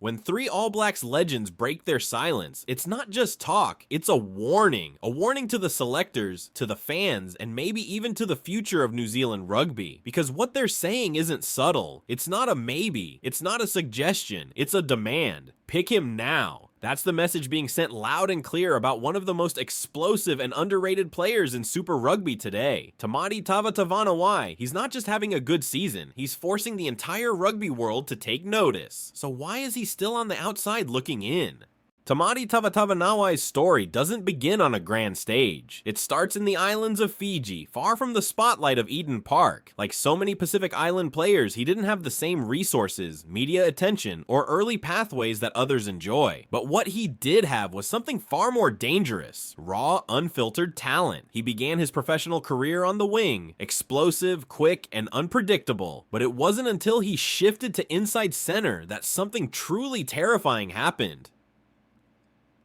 When three All Blacks legends break their silence, it's not just talk, it's a warning. A warning to the selectors, to the fans, and maybe even to the future of New Zealand rugby. Because what they're saying isn't subtle. It's not a maybe. It's not a suggestion. It's a demand. Pick him now. That's the message being sent loud and clear about one of the most explosive and underrated players in Super Rugby today. Tamati Tavatavanawai. He's not just having a good season, he's forcing the entire rugby world to take notice. So why is he still on the outside looking in? Tamati Tavatavanawai's story doesn't begin on a grand stage. It starts in the islands of Fiji, far from the spotlight of Eden Park. Like so many Pacific Island players, he didn't have the same resources, media attention, or early pathways that others enjoy. But what he did have was something far more dangerous: raw, unfiltered talent. He began his professional career on the wing, explosive, quick, and unpredictable. But it wasn't until he shifted to inside center that something truly terrifying happened.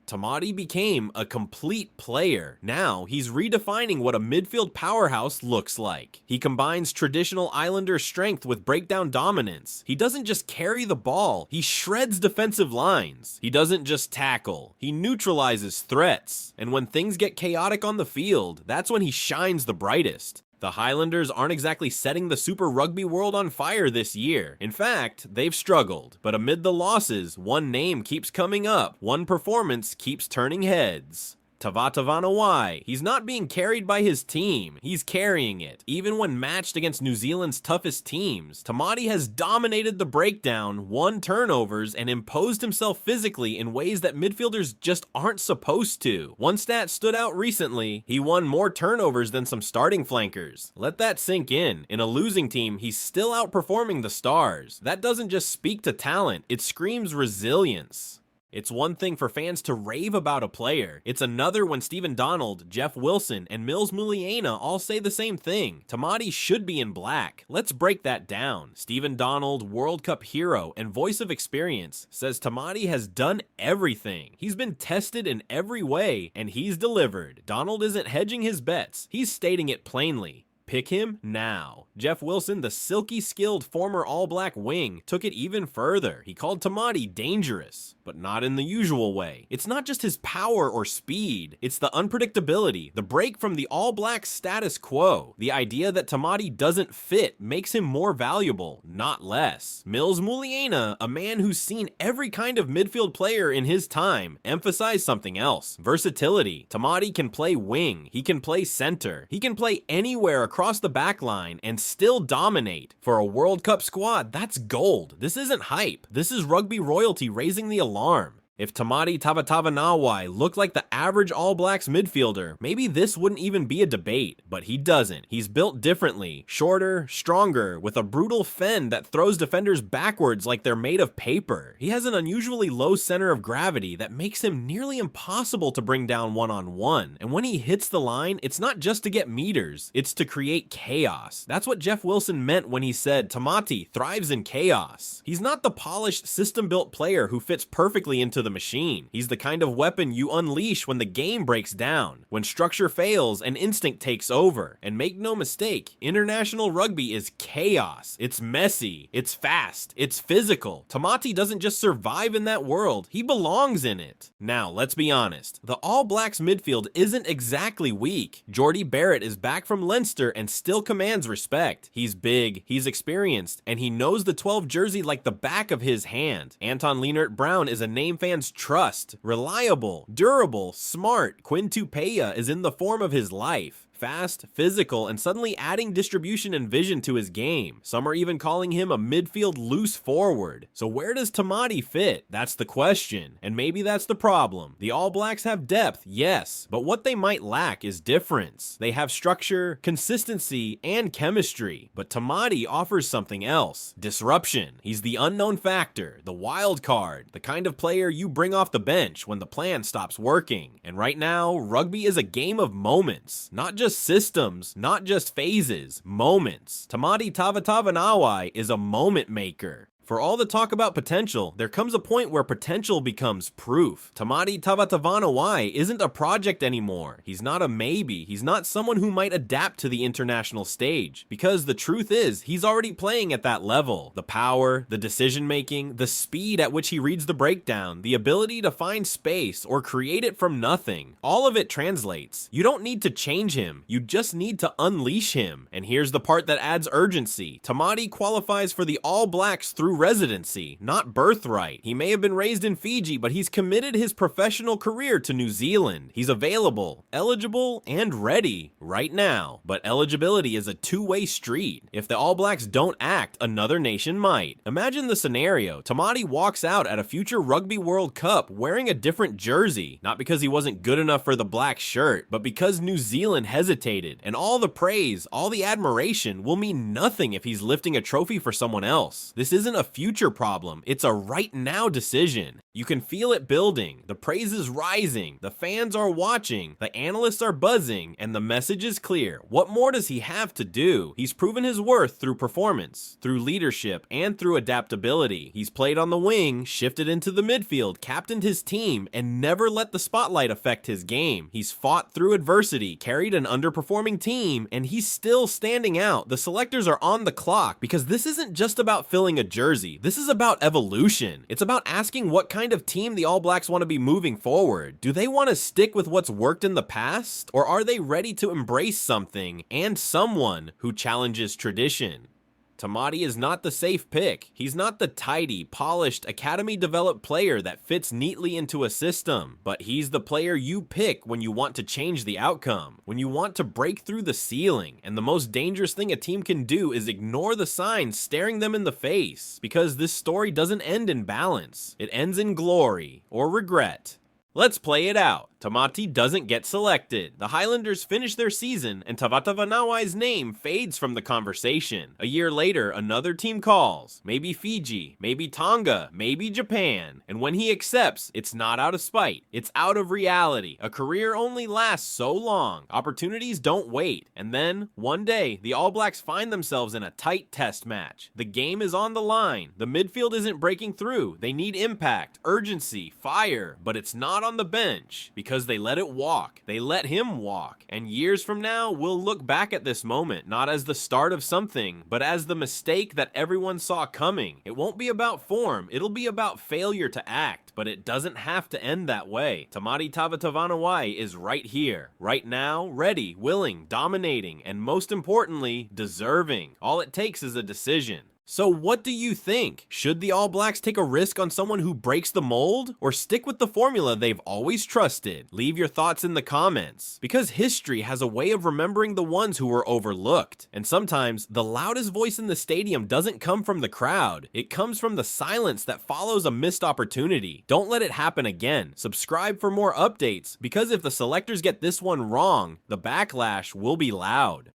Tamati became a complete player. Now, he's redefining what a midfield powerhouse looks like. He combines traditional Islander strength with breakdown dominance. He doesn't just carry the ball, he shreds defensive lines. He doesn't just tackle, he neutralizes threats. And when things get chaotic on the field, that's when he shines the brightest. The Highlanders aren't exactly setting the Super Rugby world on fire this year. In fact, they've struggled. But amid the losses, one name keeps coming up. One performance keeps turning heads. Tavatavanawai. He's not being carried by his team, he's carrying it. Even when matched against New Zealand's toughest teams, Tamati has dominated the breakdown, won turnovers, and imposed himself physically in ways that midfielders just aren't supposed to. One stat stood out recently: he won more turnovers than some starting flankers. Let that sink in. In a losing team, he's still outperforming the stars. That doesn't just speak to talent, it screams resilience. It's one thing for fans to rave about a player. It's another when Stephen Donald, Jeff Wilson, and Mils Muliaina all say the same thing: Tamati should be in black. Let's break that down. Stephen Donald, World Cup hero and voice of experience, says Tamati has done everything. He's been tested in every way, and he's delivered. Donald isn't hedging his bets, he's stating it plainly. Pick him now. Jeff Wilson, the silky skilled former All Black wing, took it even further. He called Tamati dangerous, but not in the usual way. It's not just his power or speed, it's the unpredictability, the break from the All Black status quo. The idea that Tamati doesn't fit makes him more valuable, not less. Mils Muliaina, a man who's seen every kind of midfield player in his time, emphasized something else: versatility. Tamati can play wing, he can play center, he can play anywhere across the back line and still dominate. For a World Cup squad, that's gold. This isn't hype. This is rugby royalty raising the alarm. If Tamati Tavatavanawai looked like the average All Blacks midfielder, maybe this wouldn't even be a debate. But he doesn't. He's built differently, shorter, stronger, with a brutal fend that throws defenders backwards like they're made of paper. He has an unusually low center of gravity that makes him nearly impossible to bring down one-on-one. And when he hits the line, it's not just to get meters, it's to create chaos. That's what Jeff Wilson meant when he said Tamati thrives in chaos. He's not the polished, system-built player who fits perfectly into the machine. He's the kind of weapon you unleash when the game breaks down, when structure fails and instinct takes over. And make no mistake, international rugby is chaos. It's messy, it's fast, it's physical. Tamati doesn't just survive in that world, he belongs in it. Now, let's be honest, the All Blacks midfield isn't exactly weak. Jordy Barrett is back from Leinster and still commands respect. He's big, he's experienced, and he knows the 12 jersey like the back of his hand. Anton Lienert-Brown is a name fans trust, reliable, durable, smart. Quinn Tupeia is in the form of his life. Fast, physical, and suddenly adding distribution and vision to his game. Some are even calling him a midfield loose forward. So where does Tamati fit? That's the question. And maybe that's the problem. The All Blacks have depth, yes, but what they might lack is difference. They have structure, consistency, and chemistry. But Tamati offers something else: disruption. He's the unknown factor, the wild card, the kind of player you bring off the bench when the plan stops working. And right now, rugby is a game of moments, not just systems, not just phases, moments. Tamati Tavatavanawai is a moment maker. For all the talk about potential, there comes a point where potential becomes proof. Tamati Tavatavanawai isn't a project anymore. He's not a maybe. He's not someone who might adapt to the international stage. Because the truth is, he's already playing at that level. The power, the decision-making, the speed at which he reads the breakdown, the ability to find space or create it from nothing. All of it translates. You don't need to change him. You just need to unleash him. And here's the part that adds urgency. Tamati qualifies for the All Blacks through residency, not birthright. He may have been raised in Fiji, but he's committed his professional career to New Zealand. He's available, eligible, and ready right now. But eligibility is a two-way street. If the All Blacks don't act, another nation might. Imagine the scenario. Tamati walks out at a future Rugby World Cup wearing a different jersey, not because he wasn't good enough for the black shirt, but because New Zealand hesitated, and all the praise, all the admiration will mean nothing if he's lifting a trophy for someone else. This isn't a future problem, it's a right now decision. You can feel it building, the praise is rising, the fans are watching, the analysts are buzzing, and the message is clear. What more does he have to do? He's proven his worth through performance, through leadership, and through adaptability. He's played on the wing, shifted into the midfield, captained his team, and never let the spotlight affect his game. He's fought through adversity, carried an underperforming team, and he's still standing out. The selectors are on the clock because this isn't just about filling a jersey. This is about evolution. It's about asking what kind of team the All Blacks want to be moving forward. Do they want to stick with what's worked in the past, or are they ready to embrace something and someone who challenges tradition? Tamati is not the safe pick. He's not the tidy, polished, academy-developed player that fits neatly into a system, but he's the player you pick when you want to change the outcome, when you want to break through the ceiling, and the most dangerous thing a team can do is ignore the signs staring them in the face, because this story doesn't end in balance. It ends in glory or regret. Let's play it out. Tamati doesn't get selected. The Highlanders finish their season, and Tavatavanawai's name fades from the conversation. A year later, another team calls. Maybe Fiji, maybe Tonga, maybe Japan. And when he accepts, it's not out of spite. It's out of reality. A career only lasts so long. Opportunities don't wait. And then, one day, the All Blacks find themselves in a tight test match. The game is on the line. The midfield isn't breaking through. They need impact, urgency, fire, but it's not on the bench. Because they let it walk. They let him walk. And years from now, we'll look back at this moment, not as the start of something, but as the mistake that everyone saw coming. It won't be about form, it'll be about failure to act, but it doesn't have to end that way. Tamati Tavatavanawai is right here, right now, ready, willing, dominating, and most importantly, deserving. All it takes is a decision. So what do you think? Should the All Blacks take a risk on someone who breaks the mold, or stick with the formula they've always trusted? Leave your thoughts in the comments, because history has a way of remembering the ones who were overlooked. And sometimes, the loudest voice in the stadium doesn't come from the crowd. It comes from the silence that follows a missed opportunity. Don't let it happen again. Subscribe for more updates, because if the selectors get this one wrong, the backlash will be loud.